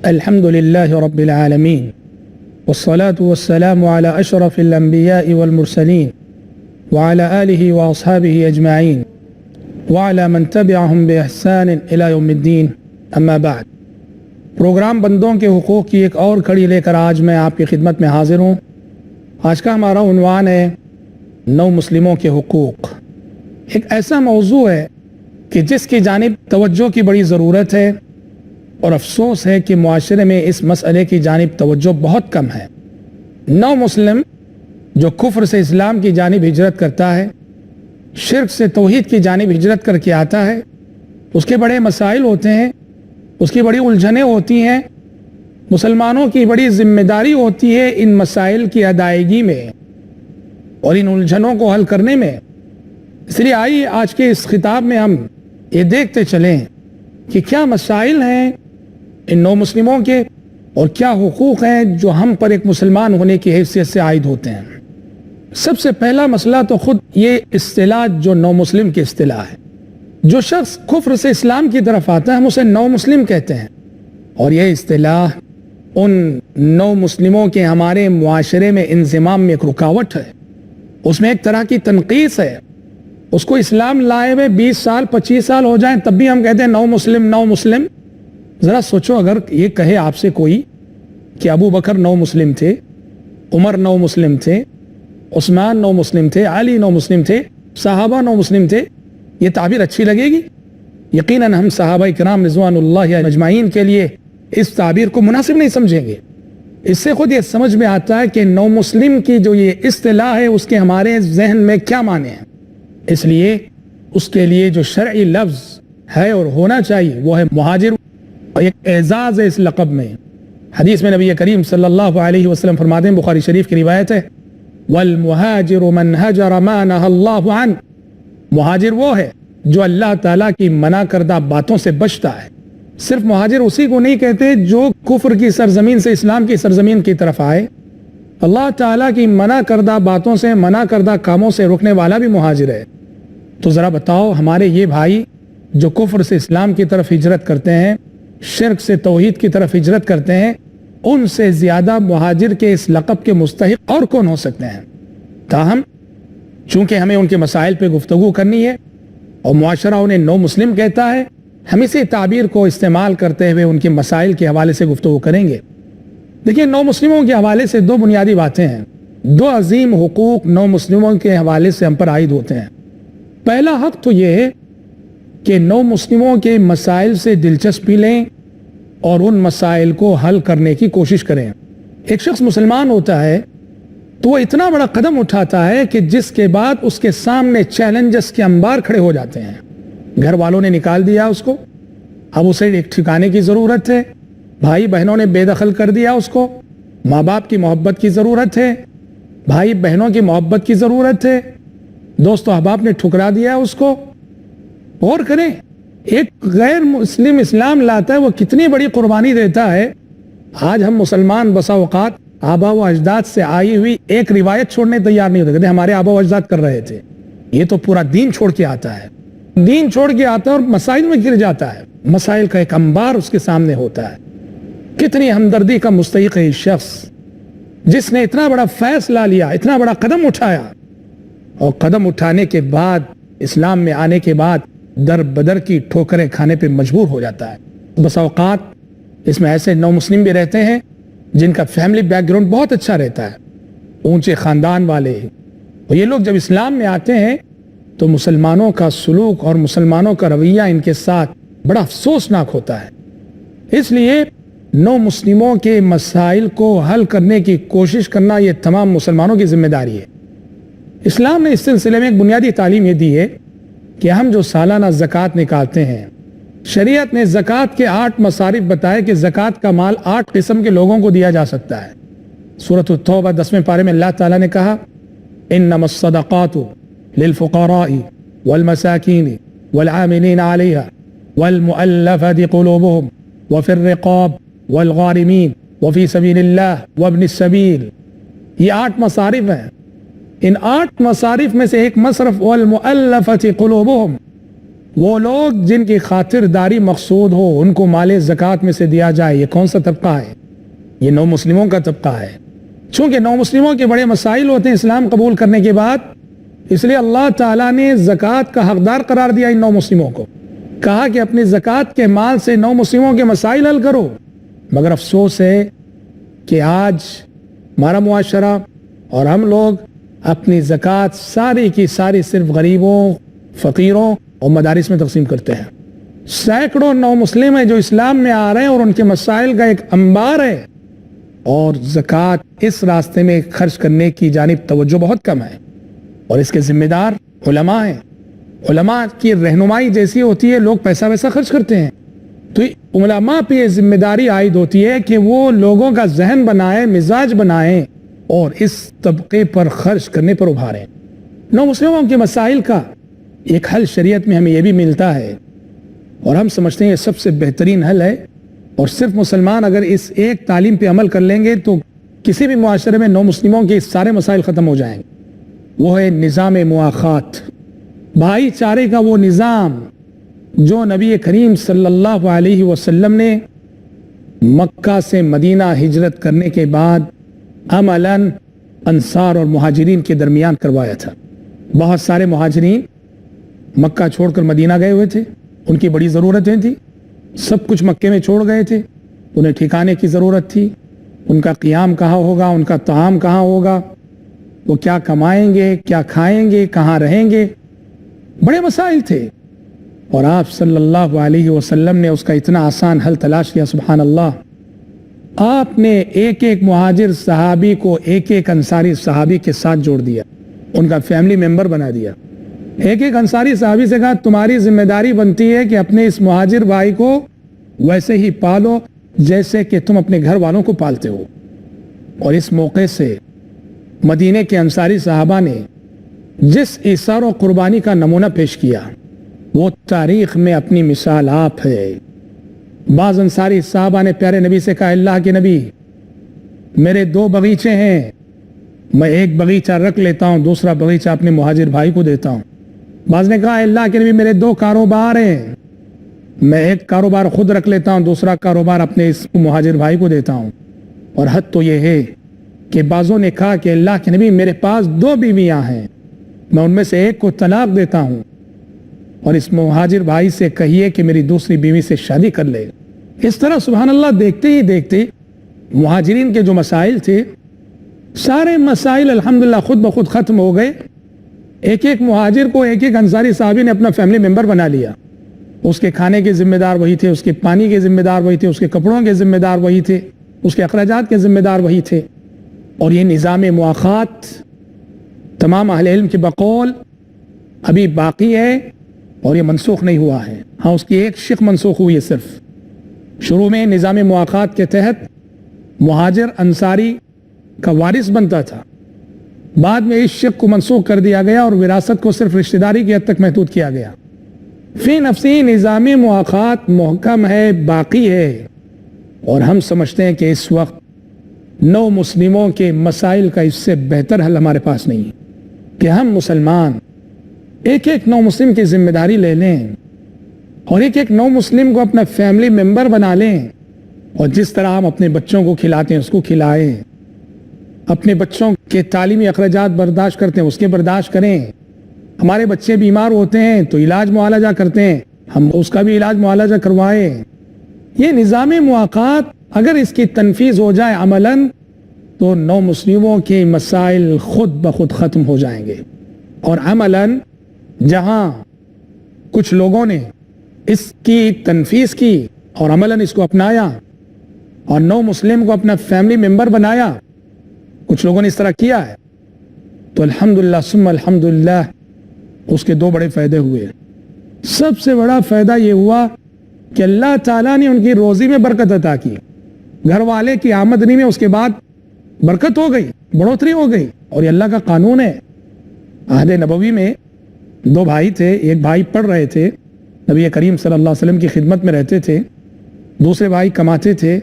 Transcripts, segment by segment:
الحمد لله رب العالمين والصلاة والسلام على أشرف الأنبياء والمرسلين وعلى آله وأصحابه أجمعين وعلى من تبعهم بإحسان إلى يوم الدين أما بعد۔ پروگرام بندوں کے حقوق کی ایک اور کڑی لے کر آج میں آپ کی خدمت میں حاضر ہوں۔ آج کا ہمارا عنوان ہے نو مسلموں کے حقوق۔ ایک ایسا موضوع ہے کہ جس کی جانب توجہ کی بڑی ضرورت ہے، اور افسوس ہے کہ معاشرے میں اس مسئلے کی جانب توجہ بہت کم ہے۔ نو مسلم جو کفر سے اسلام کی جانب ہجرت کرتا ہے، شرک سے توحید کی جانب ہجرت کر کے آتا ہے، اس کے بڑے مسائل ہوتے ہیں، اس کی بڑی الجھنیں ہوتی ہیں، مسلمانوں کی بڑی ذمہ داری ہوتی ہے ان مسائل کی ادائیگی میں اور ان الجھنوں کو حل کرنے میں۔ اس لیے آئیے آج کے اس خطاب میں ہم یہ دیکھتے چلیں کہ کیا مسائل ہیں ان نو مسلموں کے اور کیا حقوق ہیں جو ہم پر ایک مسلمان ہونے کی حیثیت سے عائد ہوتے ہیں۔ سب سے پہلا مسئلہ تو خود یہ اصطلاح جو نو مسلم کی اصطلاح ہے۔ جو شخص کفر سے اسلام کی طرف آتا ہے ہم اسے نو مسلم کہتے ہیں، اور یہ اصطلاح ان نو مسلموں کے ہمارے معاشرے میں انضمام میں ایک رکاوٹ ہے، اس میں ایک طرح کی تنقیص ہے۔ اس کو اسلام لائے ہوئے 20 سال 25 سال ہو جائیں تب بھی ہم کہتے ہیں نو مسلم نو مسلم۔ ذرا سوچو، اگر یہ کہے آپ سے کوئی کہ ابو بکر نو مسلم تھے، عمر نو مسلم تھے، عثمان نو مسلم تھے، علی نو مسلم تھے، صحابہ نو مسلم تھے، یہ تعبیر اچھی لگے گی؟ یقیناً ہم صحابہ کرام رضوان اللہ اجمعین کے لیے اس تعبیر کو مناسب نہیں سمجھیں گے۔ اس سے خود یہ سمجھ میں آتا ہے کہ نو مسلم کی جو یہ اصطلاح ہے اس کے ہمارے ذہن میں کیا معنی ہیں۔ اس لیے اس کے لیے جو شرعی لفظ ہے اور ہونا چاہیے وہ ہے مہاجر۔ ایک اعزاز ہے اس لقب میں۔ حدیث میں نبی کریم صلی اللہ علیہ وسلم فرماتے ہیں، بخاری شریف کی روایت ہے، والمہاجر من ہجر ما نہى اللہ عنہ۔ مہاجر وہ ہے جو اللہ تعالیٰ کی منع کردہ باتوں سے بچتا ہے۔ صرف مہاجر اسی کو نہیں کہتے جو کفر کی سرزمین سے اسلام کی سرزمین کی طرف آئے، اللہ تعالیٰ کی منع کردہ باتوں سے، منع کردہ کاموں سے رکنے والا بھی مہاجر ہے۔ تو ذرا بتاؤ، ہمارے یہ بھائی جو کفر سے اسلام کی طرف ہجرت کرتے ہیں، شرک سے توحید کی طرف ہجرت کرتے ہیں، ان سے زیادہ مہاجر کے اس لقب کے مستحق اور کون ہو سکتے ہیں؟ تاہم چونکہ ہمیں ان کے مسائل پہ گفتگو کرنی ہے اور معاشرہ انہیں نو مسلم کہتا ہے، ہم اسی تعبیر کو استعمال کرتے ہوئے ان کے مسائل کے حوالے سے گفتگو کریں گے۔ دیکھیں، نو مسلموں کے حوالے سے دو بنیادی باتیں ہیں، دو عظیم حقوق نو مسلموں کے حوالے سے ہم پر عائد ہوتے ہیں۔ پہلا حق تو یہ ہے کہ نو مسلموں کے مسائل سے دلچسپی لیں اور ان مسائل کو حل کرنے کی کوشش کریں۔ ایک شخص مسلمان ہوتا ہے تو وہ اتنا بڑا قدم اٹھاتا ہے کہ جس کے بعد اس کے سامنے چیلنجز کے انبار کھڑے ہو جاتے ہیں۔ گھر والوں نے نکال دیا اس کو، اب اسے ایک ٹھکانے کی ضرورت ہے، بھائی بہنوں نے بے دخل کر دیا اس کو، ماں باپ کی محبت کی ضرورت ہے، بھائی بہنوں کی محبت کی ضرورت ہے، دوست و احباب نے ٹھکرا دیا اس کو۔ اور کریں، ایک غیر مسلم اسلام لاتا ہے، وہ کتنی بڑی قربانی دیتا ہے۔ آج ہم مسلمان بسا اوقات آبا و اجداد سے آئی ہوئی ایک روایت چھوڑنے تیار نہیں ہوتے، کہتے ہمارے آبا و اجداد کر رہے تھے۔ یہ تو پورا دین چھوڑ کے آتا ہے، دین چھوڑ کے آتا ہے اور مسائل میں گر جاتا ہے، مسائل کا ایک انبار اس کے سامنے ہوتا ہے۔ کتنی ہمدردی کا مستحق ہے اس شخص جس نے اتنا بڑا فیصلہ لیا، اتنا بڑا قدم اٹھایا، اور قدم اٹھانے کے بعد، اسلام میں آنے کے بعد در بدر کی ٹھوکریں کھانے پہ مجبور ہو جاتا ہے۔ بس اوقات اس میں ایسے نو مسلم بھی رہتے ہیں جن کا فیملی بیک گراؤنڈ بہت اچھا رہتا ہے، اونچے خاندان والے، اور یہ لوگ جب اسلام میں آتے ہیں تو مسلمانوں کا سلوک اور مسلمانوں کا رویہ ان کے ساتھ بڑا افسوسناک ہوتا ہے۔ اس لیے نو مسلموں کے مسائل کو حل کرنے کی کوشش کرنا یہ تمام مسلمانوں کی ذمہ داری ہے۔ اسلام نے اس سلسلے میں ایک بنیادی تعلیم یہ دی ہے کہ ہم جو سالانہ زکوٰۃ نکالتے ہیں، شریعت نے زکوٰۃ کے 8 مصارف بتائے کہ زکوٰۃ کا مال 8 قسم کے لوگوں کو دیا جا سکتا ہے۔ سورۃ التوبہ 10ویں پارے میں اللہ تعالیٰ نے کہا، انما الصدقات للفقراء والمساکین والعاملین علیہا والمؤلفۃ قلوبهم وفی الرقاب والغارمین وفی سبیل اللہ وابن السبیل۔ یہ 8 مصارف ہیں۔ ان 8 مصارف میں سے ایک مصرف والمؤلفۃ قلوبهم، وہ لوگ جن کی خاطرداری مقصود ہو ان کو مال زکوٰۃ میں سے دیا جائے. یہ کون سا طبقہ ہے؟ یہ نو مسلموں کا طبقہ ہے. چونکہ نو مسلموں کے بڑے مسائل ہوتے ہیں اسلام قبول کرنے کے بعد، اس لیے اللہ تعالیٰ نے زکوٰۃ کا حقدار قرار دیا ان نو مسلموں کو. کہا کہ اپنی زکوٰۃ کے مال سے نو مسلموں کے مسائل حل کرو. مگر افسوس ہے کہ آج ہمارا معاشرہ اور ہم لوگ اپنی زکوٰۃ ساری کی ساری صرف غریبوں، فقیروں اور مدارس میں تقسیم کرتے ہیں. سینکڑوں نو مسلم ہیں جو اسلام میں آ رہے ہیں اور ان کے مسائل کا ایک انبار ہے، اور زکوٰۃ اس راستے میں خرچ کرنے کی جانب توجہ بہت کم ہے. اور اس کے ذمہ دار علماء ہیں. علماء کی رہنمائی جیسی ہوتی ہے لوگ پیسہ ویسا خرچ کرتے ہیں. تو علماء پہ یہ ذمہ داری عائد ہوتی ہے کہ وہ لوگوں کا ذہن بنائیں، مزاج بنائیں اور اس طبقے پر خرچ کرنے پر ابھاریں. نو مسلموں کے مسائل کا ایک حل شریعت میں ہمیں یہ بھی ملتا ہے، اور ہم سمجھتے ہیں یہ سب سے بہترین حل ہے. اور صرف مسلمان اگر اس ایک تعلیم پہ عمل کر لیں گے تو کسی بھی معاشرے میں نو مسلموں کے سارے مسائل ختم ہو جائیں گے. وہ ہے نظام مواخات، بھائی چارے کا وہ نظام جو نبی کریم صلی اللہ علیہ وسلم نے مکہ سے مدینہ ہجرت کرنے کے بعد عملاً انصار اور مہاجرین کے درمیان کروایا تھا. بہت سارے مہاجرین مکہ چھوڑ کر مدینہ گئے ہوئے تھے، ان کی بڑی ضرورتیں تھیں، سب کچھ مکے میں چھوڑ گئے تھے، انہیں ٹھکانے کی ضرورت تھی. ان کا قیام کہاں ہوگا، ان کا طعام کہاں ہوگا، وہ کیا کمائیں گے، کیا کھائیں گے، کہاں رہیں گے، بڑے مسائل تھے. اور آپ صلی اللہ علیہ وسلم نے اس کا اتنا آسان حل تلاش کیا. سبحان اللہ، آپ نے ایک ایک مہاجر صحابی کو ایک ایک انصاری صحابی کے ساتھ جوڑ دیا، ان کا فیملی ممبر بنا دیا. ایک ایک انصاری صحابی سے کہا تمہاری ذمہ داری بنتی ہے کہ اپنے اس مہاجر بھائی کو ویسے ہی پالو جیسے کہ تم اپنے گھر والوں کو پالتے ہو. اور اس موقع سے مدینے کے انصاری صحابہ نے جس ایثار و قربانی کا نمونہ پیش کیا وہ تاریخ میں اپنی مثال آپ ہے. بعض انصاری صحابہ نے پیارے نبی سے کہا اللہ کے نبی میرے 2 باغیچے ہیں، میں ایک باغیچہ رکھ لیتا ہوں، دوسرا باغیچہ اپنے مہاجر بھائی کو دیتا ہوں. بعض نے کہا اللہ کے نبی میرے 2 کاروبار ہیں، میں ایک کاروبار خود رکھ لیتا ہوں، دوسرا کاروبار اپنے اس مہاجر بھائی کو دیتا ہوں. اور حد تو یہ ہے کہ بعضوں نے کہا کہ اللہ کے نبی میرے پاس 2 بیویاں ہیں، میں ان میں سے ایک کو طلاق دیتا ہوں اور اس مہاجر بھائی سے کہیے کہ میری دوسری بیوی سے شادی کر لے. اس طرح سبحان اللہ دیکھتے ہی دیکھتے مہاجرین کے جو مسائل تھے سارے مسائل الحمدللہ خود بخود ختم ہو گئے. ایک ایک مہاجر کو ایک ایک انصاری صحابی نے اپنا فیملی ممبر بنا لیا. اس کے کھانے کے ذمہ دار وہی تھے، اس کے پانی کے ذمہ دار وہی تھے، اس کے کپڑوں کے ذمہ دار وہی تھے، اس کے اخراجات کے ذمہ دار وہی تھے. اور یہ نظام مواخات تمام اہل علم کے بقول ابھی باقی ہے اور یہ منسوخ نہیں ہوا ہے. ہاں اس کی ایک شق منسوخ ہوئی ہے صرف. شروع میں نظام مواخات کے تحت مہاجر انصاری کا وارث بنتا تھا، بعد میں اس شق کو منسوخ کر دیا گیا اور وراثت کو صرف رشتہ داری کی حد تک محدود کیا گیا. فی نفسی نظام مواخات محکم ہے، باقی ہے، اور ہم سمجھتے ہیں کہ اس وقت نو مسلموں کے مسائل کا اس سے بہتر حل ہمارے پاس نہیں ہے کہ ہم مسلمان ایک ایک نو مسلم کی ذمہ داری لے لیں اور ایک ایک نو مسلم کو اپنا فیملی ممبر بنا لیں، اور جس طرح ہم اپنے بچوں کو کھلاتے ہیں اس کو کھلائیں، اپنے بچوں کے تعلیمی اخراجات برداشت کرتے ہیں اس کے برداشت کریں. ہمارے بچے بیمار ہوتے ہیں تو علاج معالجہ کرتے ہیں، ہم اس کا بھی علاج معالجہ کروائیں. یہ نظام مواخات اگر اس کی تنفیذ ہو جائے عملاً تو نو مسلموں کے مسائل خود بخود ختم ہو جائیں گے. اور عملاً جہاں کچھ لوگوں نے اس کی تنفیذ کی اور عملاً اس کو اپنایا اور نو مسلم کو اپنا فیملی ممبر بنایا، کچھ لوگوں نے اس طرح کیا ہے، تو الحمدللہ ثم الحمدللہ اس کے 2 بڑے فائدے ہوئے. سب سے بڑا فائدہ یہ ہوا کہ اللہ تعالیٰ نے ان کی روزی میں برکت عطا کی، گھر والے کی آمدنی میں اس کے بعد برکت ہو گئی، بڑھوتری ہو گئی. اور یہ اللہ کا قانون ہے. عہد نبوی میں 2 بھائی تھے، ایک بھائی پڑھ رہے تھے، نبی کریم صلی اللہ علیہ وسلم کی خدمت میں رہتے تھے، دوسرے بھائی کماتے تھے.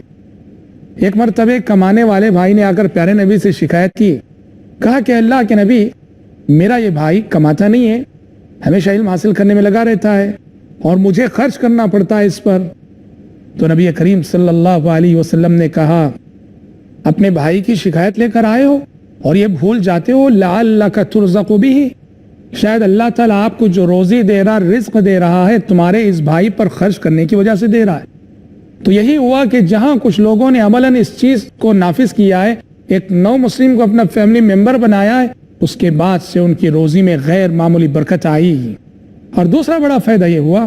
ایک مرتبہ کمانے والے بھائی نے آ کر پیارے نبی سے شکایت کی، کہا کہ اللہ کے نبی میرا یہ بھائی کماتا نہیں ہے، ہمیشہ علم حاصل کرنے میں لگا رہتا ہے، اور مجھے خرچ کرنا پڑتا ہے اس پر. تو نبی کریم صلی اللہ علیہ وسلم نے کہا اپنے بھائی کی شکایت لے کر آئے ہو اور یہ بھول جاتے ہو لعلک ترزق بہ، شاید اللہ تعالیٰ آپ کو جو روزی دے رہا، رزق دے رہا ہے، تمہارے اس بھائی پر خرچ کرنے کی وجہ سے دے رہا ہے. تو یہی ہوا کہ جہاں کچھ لوگوں نے عملاً اس چیز کو نافذ کیا ہے، ایک نو مسلم کو اپنا فیملی ممبر بنایا ہے، اس کے بعد سے ان کی روزی میں غیر معمولی برکت آئی. اور دوسرا بڑا فائدہ یہ ہوا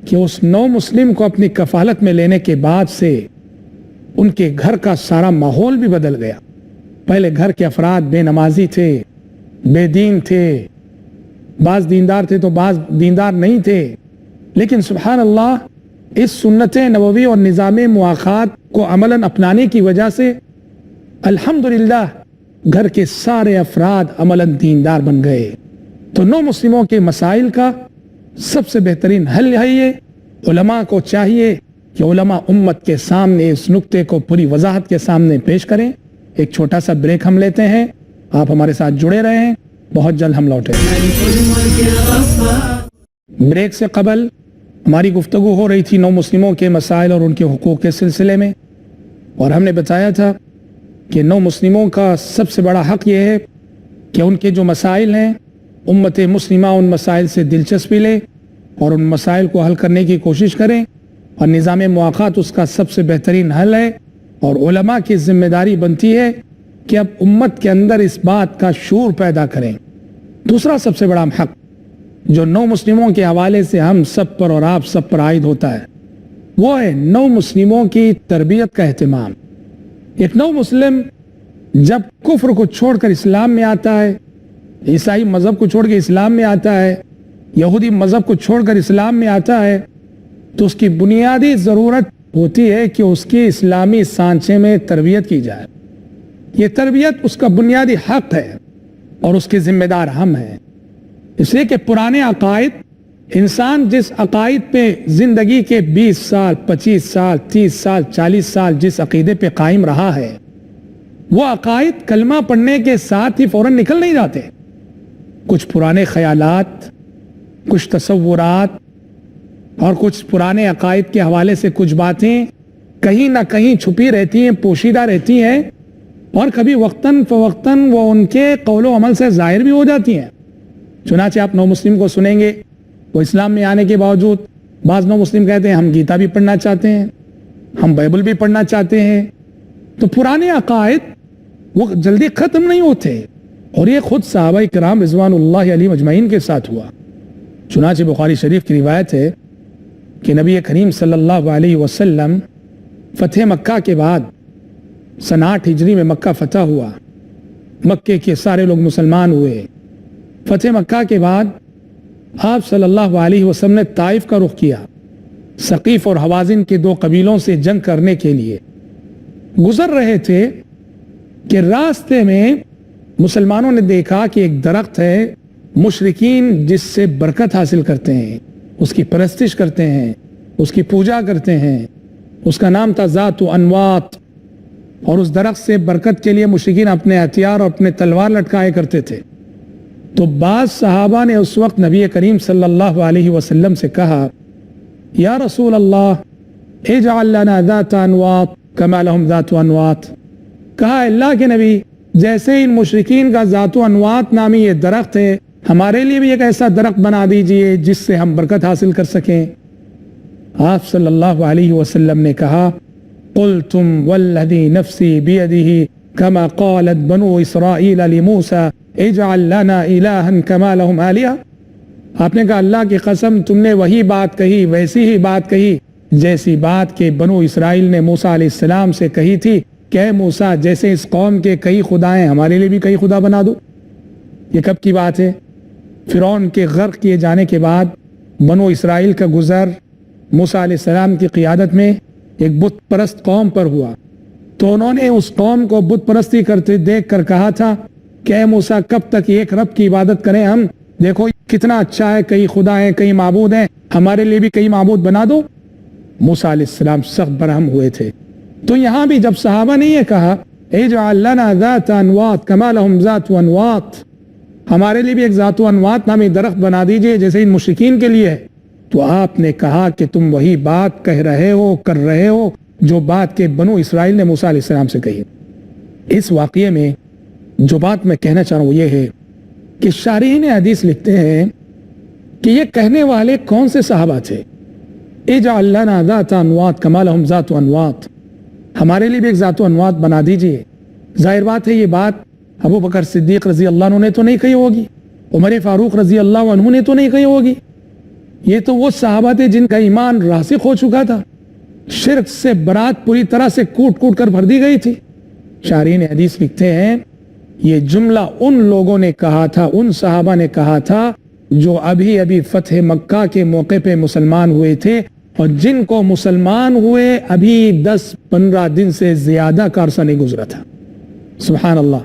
کہ اس نو مسلم کو اپنی کفالت میں لینے کے بعد سے ان کے گھر کا سارا ماحول بھی بدل گیا. پہلے گھر کے افراد بے نمازی تھے، بے دین تھے، بعض دیندار تھے تو بعض دیندار نہیں تھے، لیکن سبحان اللہ اس سنت نبوی اور نظام مواخات کو عملاً اپنانے کی وجہ سے الحمدللہ گھر کے سارے افراد عملاً دیندار بن گئے. تو نو مسلموں کے مسائل کا سب سے بہترین حل ہے یہ علماء کو چاہیے کہ علماء امت کے سامنے اس نقطے کو پوری وضاحت کے سامنے پیش کریں. ایک چھوٹا سا بریک ہم لیتے ہیں، آپ ہمارے ساتھ جڑے رہیں، بہت جلد ہم لوٹیں. بریک سے قبل ہماری گفتگو ہو رہی تھی نو مسلموں کے مسائل اور ان کے حقوق کے سلسلے میں، اور ہم نے بتایا تھا کہ نو مسلموں کا سب سے بڑا حق یہ ہے کہ ان کے جو مسائل ہیں امت مسلمہ ان مسائل سے دلچسپی لے اور ان مسائل کو حل کرنے کی کوشش کریں، اور نظام مواخات اس کا سب سے بہترین حل ہے. اور علماء کی ذمہ داری بنتی ہے کہ اب امت کے اندر اس بات کا شعور پیدا کریں. دوسرا سب سے بڑا حق جو نو مسلموں کے حوالے سے ہم سب پر اور آپ سب پر عائد ہوتا ہے وہ ہے نو مسلموں کی تربیت کا اہتمام. ایک نو مسلم جب کفر کو چھوڑ کر اسلام میں آتا ہے، عیسائی مذہب کو چھوڑ کے اسلام میں آتا ہے، یہودی مذہب کو چھوڑ کر اسلام میں آتا ہے، تو اس کی بنیادی ضرورت ہوتی ہے کہ اس کی اسلامی سانچے میں تربیت کی جائے. یہ تربیت اس کا بنیادی حق ہے اور اس کے ذمہ دار ہم ہیں. اس لیے کہ پرانے عقائد، انسان جس عقائد پہ زندگی کے 20 سال 25 سال 30 سال 40 سال جس عقیدے پہ قائم رہا ہے، وہ عقائد کلمہ پڑھنے کے ساتھ ہی فوراً نکل نہیں جاتے. کچھ پرانے خیالات، کچھ تصورات اور کچھ پرانے عقائد کے حوالے سے کچھ باتیں کہیں نہ کہیں چھپی رہتی ہیں، پوشیدہ رہتی ہیں، اور کبھی وقتاً فوقتاً وہ ان کے قول و عمل سے ظاہر بھی ہو جاتی ہیں. چنانچہ آپ نو مسلم کو سنیں گے، وہ اسلام میں آنے کے باوجود بعض نو مسلم کہتے ہیں ہم گیتا بھی پڑھنا چاہتے ہیں، ہم بائبل بھی پڑھنا چاہتے ہیں. تو پرانے عقائد وہ جلدی ختم نہیں ہوتے، اور یہ خود صحابہ کرام رضوان اللہ علیہم اجمعین کے ساتھ ہوا. چنانچہ بخاری شریف کی روایت ہے کہ نبی کریم صلی اللہ علیہ وسلم فتح مکہ کے بعد سن 8 ہجری میں مکہ فتح ہوا، مکے کے سارے لوگ مسلمان ہوئے. فتح مکہ کے بعد آپ صلی اللہ علیہ وسلم نے طائف کا رخ کیا، ثقیف اور حوازن کے 2 قبیلوں سے جنگ کرنے کے لیے. گزر رہے تھے کہ راستے میں مسلمانوں نے دیکھا کہ ایک درخت ہے، مشرکین جس سے برکت حاصل کرتے ہیں، اس کی پرستش کرتے ہیں، اس کی پوجا کرتے ہیں. اس کا نام تھا ذات انوات، اور اس درخت سے برکت کے لیے مشرکین اپنے ہتھیار اور اپنے تلوار لٹکائے کرتے تھے. تو بعض صحابہ نے اس وقت نبی کریم صلی اللہ علیہ وسلم سے کہا یا رسول اللہ اجعل لنا ذات انوات کما لهم ذات انوات. کہا اللہ کے نبی، جیسے ان مشرکین کا ذات انوات نامی یہ درخت ہے، ہمارے لیے بھی ایک ایسا درخت بنا دیجئے جس سے ہم برکت حاصل کر سکیں. آپ صلی اللہ علیہ وسلم نے کہا قلتم والذی نفسی بیدہ کما قالت بنو اسرائیل لموسیٰ اجعل لنا الہا کما لهم آلہہ. آپ نے کہا اللہ کی قسم، تم نے وہی بات کہی، ویسی ہی بات کہی جیسی بات کہ بنو اسرائیل نے موسیٰ علیہ السلام سے کہی تھی کہ اے موسیٰ، جیسے اس قوم کے کئی خدائیں، ہمارے لیے بھی کئی خدا بنا دو. یہ کب کی بات ہے؟ فرعون کے غرق کیے جانے کے بعد بنو اسرائیل کا گزر موسیٰ علیہ السلام کی قیادت میں ایک بت پرست قوم پر ہوا. تو انہوں نے اس قوم کو بت پرستی کرتے دیکھ کر کہا تھا کہ اے موسیٰ، کب تک ایک رب کی عبادت کریں ہم؟ دیکھو کتنا اچھا ہے، کئی خدا ہیں، کئی معبود ہیں، ہمارے لیے بھی کئی معبود بنا دو. موسیٰ علیہ السلام سخت برہم ہوئے تھے. تو یہاں بھی جب صحابہ نے یہ کہا اجعل لنا ذات انوات کما لهم ذات انوات، ہمارے لیے بھی ایک ذات انوات نامی درخت بنا دیجئے جیسے ان مشرکین کے لیے ہے، تو آپ نے کہا کہ تم وہی بات کہہ رہے ہو، کر رہے ہو جو بات کہ بنو اسرائیل نے موسیٰ علیہ السلام سے کہی۔ اس واقعے میں جو بات میں کہنا چاہ رہا ہوں وہ یہ ہے کہ شارحین حدیث لکھتے ہیں کہ یہ کہنے والے کون سے صحابہ تھے؟ اجعل لنا ذات انواط کما لہم ذات انواط، ہمارے لیے بھی ایک ذات و انواط بنا دیجئے۔ ظاہر بات ہے یہ بات ابو بکر صدیق رضی اللہ عنہ نے تو نہیں کہی ہوگی، عمر فاروق رضی اللہ عنہ نے تو نہیں کہی ہوگی، یہ تو وہ صحابہ تھے جن کا ایمان راسخ ہو چکا تھا، شرک سے برات پوری طرح سے کوٹ کوٹ کر بھر دی گئی تھی۔ شارحین حدیث لکھتے ہیں یہ جملہ ان لوگوں نے کہا تھا، ان صحابہ نے کہا تھا جو ابھی ابھی فتح مکہ کے موقع پہ مسلمان ہوئے تھے، اور جن کو مسلمان ہوئے ابھی 10-15 دن سے زیادہ کا عرصہ نہیں گزرا تھا۔ سبحان اللہ،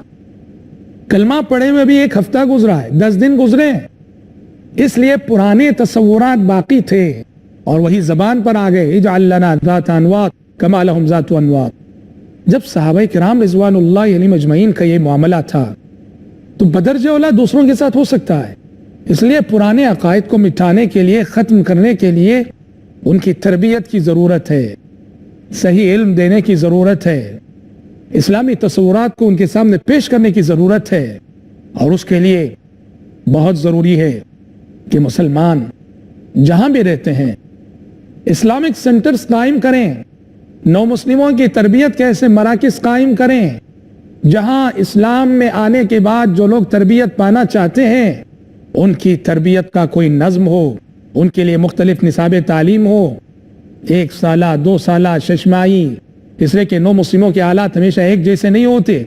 کلمہ پڑھے ہوئے بھی ایک ہفتہ گزرا ہے، 10 دن گزرے ہیں، اس لیے پرانے تصورات باقی تھے اور وہی زبان پر آ گئے، اجعل لنا ذات انواط کما لہم ذات انواط۔ جب صحابہ کرام رضوان اللہ علیہم اجمعین کا یہ معاملہ تھا تو بدرجہ اولا دوسروں کے ساتھ ہو سکتا ہے، اس لیے پرانے عقائد کو مٹانے کے لیے، ختم کرنے کے لیے ان کی تربیت کی ضرورت ہے، صحیح علم دینے کی ضرورت ہے، اسلامی تصورات کو ان کے سامنے پیش کرنے کی ضرورت ہے، اور اس کے لیے بہت ضروری ہے کہ مسلمان جہاں بھی رہتے ہیں اسلامک سینٹرز قائم کریں، نو مسلموں کی تربیت کے ایسے مراکز قائم کریں جہاں اسلام میں آنے کے بعد جو لوگ تربیت پانا چاہتے ہیں ان کی تربیت کا کوئی نظم ہو، ان کے لیے مختلف نصاب تعلیم ہو، 1 سالہ 2 سالہ 6 ماہی، اس لیے کہ نو مسلموں کے حالات ہمیشہ ایک جیسے نہیں ہوتے،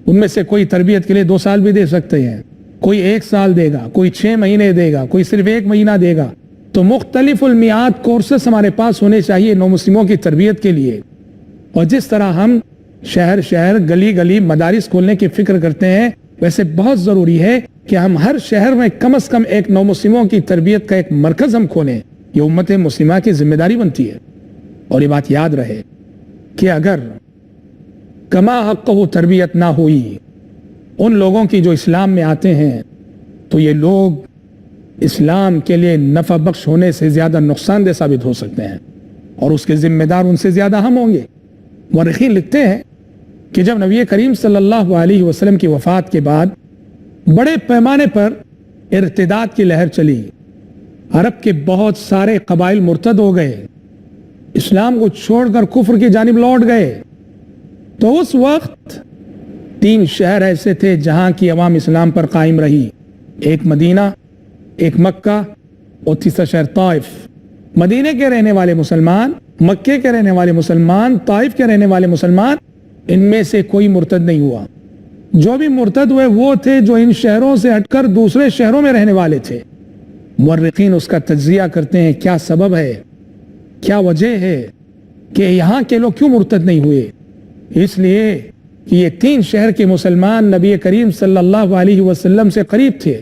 ان میں سے کوئی تربیت کے لیے 2 سال بھی دے سکتے ہیں، کوئی 1 سال دے گا، کوئی 6 مہینے دے گا، کوئی صرف 1 مہینہ دے گا، تو مختلف المیعاد کورسز ہمارے پاس ہونے چاہیے نو مسلموں کی تربیت کے لیے۔ اور جس طرح ہم شہر شہر گلی گلی مدارس کھولنے کی فکر کرتے ہیں، ویسے بہت ضروری ہے کہ ہم ہر شہر میں کم از کم ایک نو مسلموں کی تربیت کا ایک مرکز ہم کھولیں، یہ امت مسلمہ کی ذمہ داری بنتی ہے۔ اور یہ بات یاد رہے کہ اگر کما حق وہ تربیت نہ ہوئی ان لوگوں کی جو اسلام میں آتے ہیں تو یہ لوگ اسلام کے لیے نفع بخش ہونے سے زیادہ نقصان دہ ثابت ہو سکتے ہیں، اور اس کے ذمہ دار ان سے زیادہ ہم ہوں گے۔ مورخین لکھتے ہیں کہ جب نبی کریم صلی اللہ علیہ وسلم کی وفات کے بعد بڑے پیمانے پر ارتداد کی لہر چلی، عرب کے بہت سارے قبائل مرتد ہو گئے، اسلام کو چھوڑ کر کفر کی جانب لوٹ گئے، تو اس وقت 3 شہر ایسے تھے جہاں کی عوام اسلام پر قائم رہی، ایک مدینہ، ایک مکہ، اور تیسرا شہر طائف۔ مدینے کے رہنے والے مسلمان، مکے کے رہنے والے مسلمان، طائف کے رہنے والے مسلمان، ان میں سے کوئی مرتد نہیں ہوا۔ جو بھی مرتد ہوئے وہ تھے جو ان شہروں سے ہٹ کر دوسرے شہروں میں رہنے والے تھے۔ مورخین اس کا تجزیہ کرتے ہیں، کیا سبب ہے، کیا وجہ ہے کہ یہاں کے لوگ کیوں مرتد نہیں ہوئے؟ اس لیے کہ یہ 3 شہر کے مسلمان نبی کریم صلی اللہ علیہ وسلم سے قریب تھے،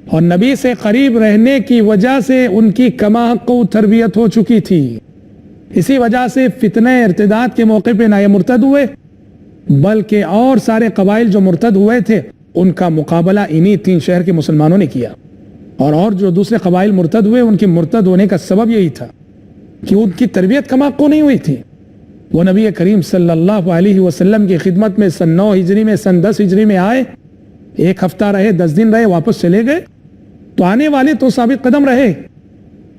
اور نبی سے قریب رہنے کی وجہ سے ان کی کما حق تربیت ہو چکی تھی۔ اسی وجہ سے فتنہ ارتداد کے موقع پہ نہ یہ مرتد ہوئے، بلکہ اور سارے قبائل جو مرتد ہوئے تھے ان کا مقابلہ انہی 3 شہر کے مسلمانوں نے کیا، اور جو دوسرے قبائل مرتد ہوئے ان کے مرتد ہونے کا سبب یہی تھا کہ ان کی تربیت کما حق نہیں ہوئی تھی۔ وہ نبی کریم صلی اللہ علیہ وسلم کی خدمت میں سن 9 ہجری میں، سن 10 ہجری میں آئے، 1 ہفتہ رہے، 10 دن رہے، واپس چلے گئے، تو آنے والے تو ثابت قدم رہے،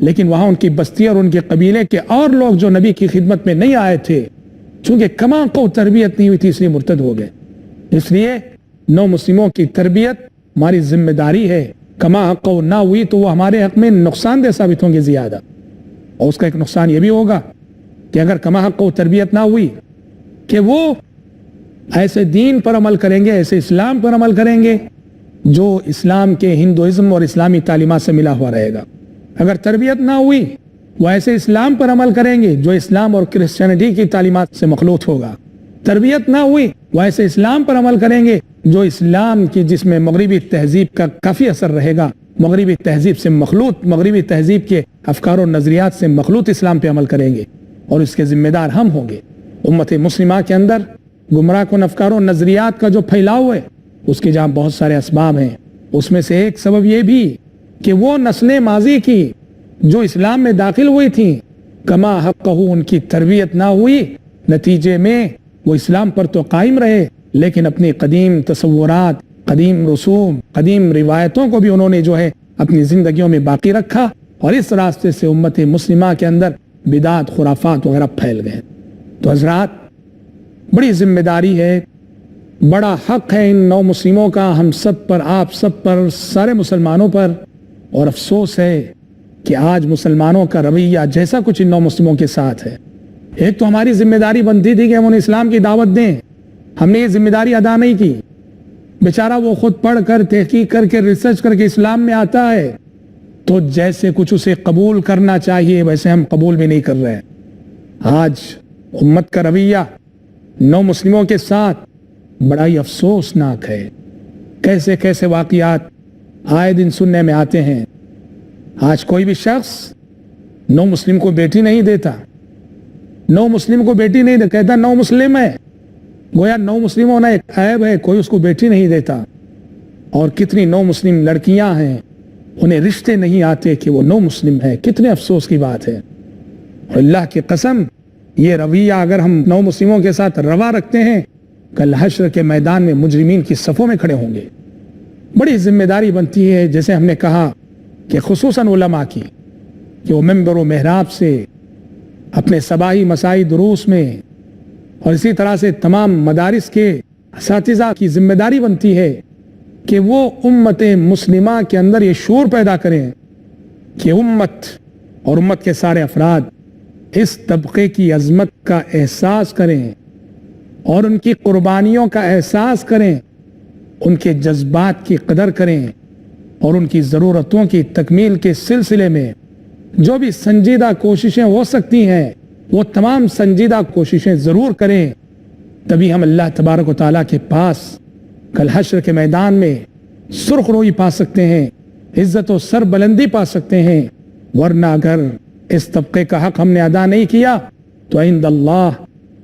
لیکن وہاں ان کی بستی اور ان کے قبیلے کے اور لوگ جو نبی کی خدمت میں نہیں آئے تھے، چونکہ کما کو تربیت نہیں ہوئی تھی، اس لیے مرتد ہو گئے۔ اس لیے نو مسلموں کی تربیت ہماری ذمہ داری ہے، کما حق نہ ہوئی تو وہ ہمارے حق میں نقصان دہ ثابت ہوں گے زیادہ، اور اس کا ایک نقصان یہ بھی ہوگا کہ اگر کما حق تربیت نہ ہوئی کہ وہ ایسے دین پر عمل کریں گے، ایسے اسلام پر عمل کریں گے جو اسلام کے ہندوازم اور اسلامی تعلیمات سے ملا ہوا رہے گا۔ اگر تربیت نہ ہوئی وہ ایسے اسلام پر عمل کریں گے جو اسلام اور کرسچینٹی کی تعلیمات سے مخلوط ہوگا۔ تربیت نہ ہوئی وہ ایسے اسلام پر عمل کریں گے جو اسلام کی، جس میں مغربی تہذیب کا کافی اثر رہے گا، مغربی تہذیب سے مخلوط، مغربی تہذیب کے افکار و نظریات سے مخلوط اسلام پہ عمل کریں گے، اور اس کے ذمہ دار ہم ہوں گے۔ امت مسلمہ کے اندر گمراہ کن افکار و نظریات کا جو پھیلاؤ ہے اس کے جہاں بہت سارے اسباب ہیں، اس میں سے ایک سبب یہ بھی کہ وہ نسلیں ماضی کی جو اسلام میں داخل ہوئی تھیں کما حقہ ان کی تربیت نہ ہوئی، نتیجے میں وہ اسلام پر تو قائم رہے لیکن اپنی قدیم تصورات، قدیم رسوم، قدیم روایتوں کو بھی انہوں نے جو ہے اپنی زندگیوں میں باقی رکھا، اور اس راستے سے امت مسلمہ کے اندر بدعات، خرافات وغیرہ پھیل گئے۔ تو حضرات، بڑی ذمہ داری ہے، بڑا حق ہے ان نو مسلموں کا، ہم سب پر، آپ سب پر، سارے مسلمانوں پر، اور افسوس ہے کہ آج مسلمانوں کا رویہ جیسا کچھ ان نو مسلموں کے ساتھ ہے۔ ایک تو ہماری ذمہ داری بنتی تھی کہ ہم انہیں اسلام کی دعوت دیں، ہم نے یہ ذمہ داری ادا نہیں کی۔ بیچارہ وہ خود پڑھ کر، تحقیق کر کے، ریسرچ کر کے اسلام میں آتا ہے تو جیسے کچھ اسے قبول کرنا چاہیے ویسے ہم قبول بھی نہیں کر رہے۔ آج امت کا رویہ نو مسلموں کے ساتھ بڑا ہی افسوسناک ہے۔ کیسے کیسے واقعات آئے دن سننے میں آتے ہیں۔ آج کوئی بھی شخص نو مسلم کو بیٹی نہیں دیتا، نو مسلم کو بیٹی نہیں دیتا، کہتا نو مسلم ہے، گویا نو مسلم ہونا ایک عیب ہے، کوئی اس کو بیٹی نہیں دیتا۔ اور کتنی نو مسلم لڑکیاں ہیں انہیں رشتے نہیں آتے کہ وہ نو مسلم ہے، کتنے افسوس کی بات ہے۔ اور اللہ کی قسم، یہ رویہ اگر ہم نو مسلموں کے ساتھ روا رکھتے ہیں، کل حشر کے میدان میں مجرمین کی صفوں میں کھڑے ہوں گے۔ بڑی ذمہ داری بنتی ہے، جیسے ہم نے کہا کہ خصوصاً علماء کی، کہ وہ منبر و محراب سے اپنے صباحی مسائی دروس میں، اور اسی طرح سے تمام مدارس کے اساتذہ کی ذمہ داری بنتی ہے کہ وہ امت مسلمہ کے اندر یہ شعور پیدا کریں کہ امت اور امت کے سارے افراد اس طبقے کی عظمت کا احساس کریں اور ان کی قربانیوں کا احساس کریں، ان کے جذبات کی قدر کریں، اور ان کی ضرورتوں کی تکمیل کے سلسلے میں جو بھی سنجیدہ کوششیں ہو سکتی ہیں وہ تمام سنجیدہ کوششیں ضرور کریں۔ تبھی ہم اللہ تبارک و تعالیٰ کے پاس کل حشر کے میدان میں سرخ روئی پا سکتے ہیں، عزت و سر بلندی پا سکتے ہیں۔ ورنہ اگر اس طبقے کا حق ہم نے ادا نہیں کیا تو عند اللہ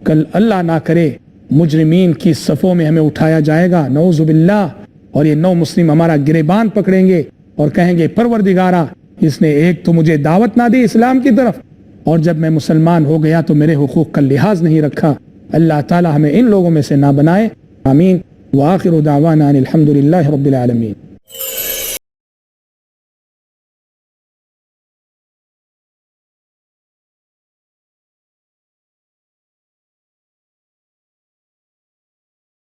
کل اللہ نہ کرے مجرمین کی صفوں میں ہمیں اٹھایا جائے گا، نعوذ باللہ، اور یہ نو مسلم ہمارا گریبان پکڑیں گے اور کہیں گے پروردگارا، اس نے ایک تو مجھے دعوت نہ دی اسلام کی طرف، اور جب میں مسلمان ہو گیا تو میرے حقوق کا لحاظ نہیں رکھا۔ اللہ تعالی ہمیں ان لوگوں میں سے نہ بنائے، آمین۔ وآخر دعوانا ان الحمد للہ رب العالمین۔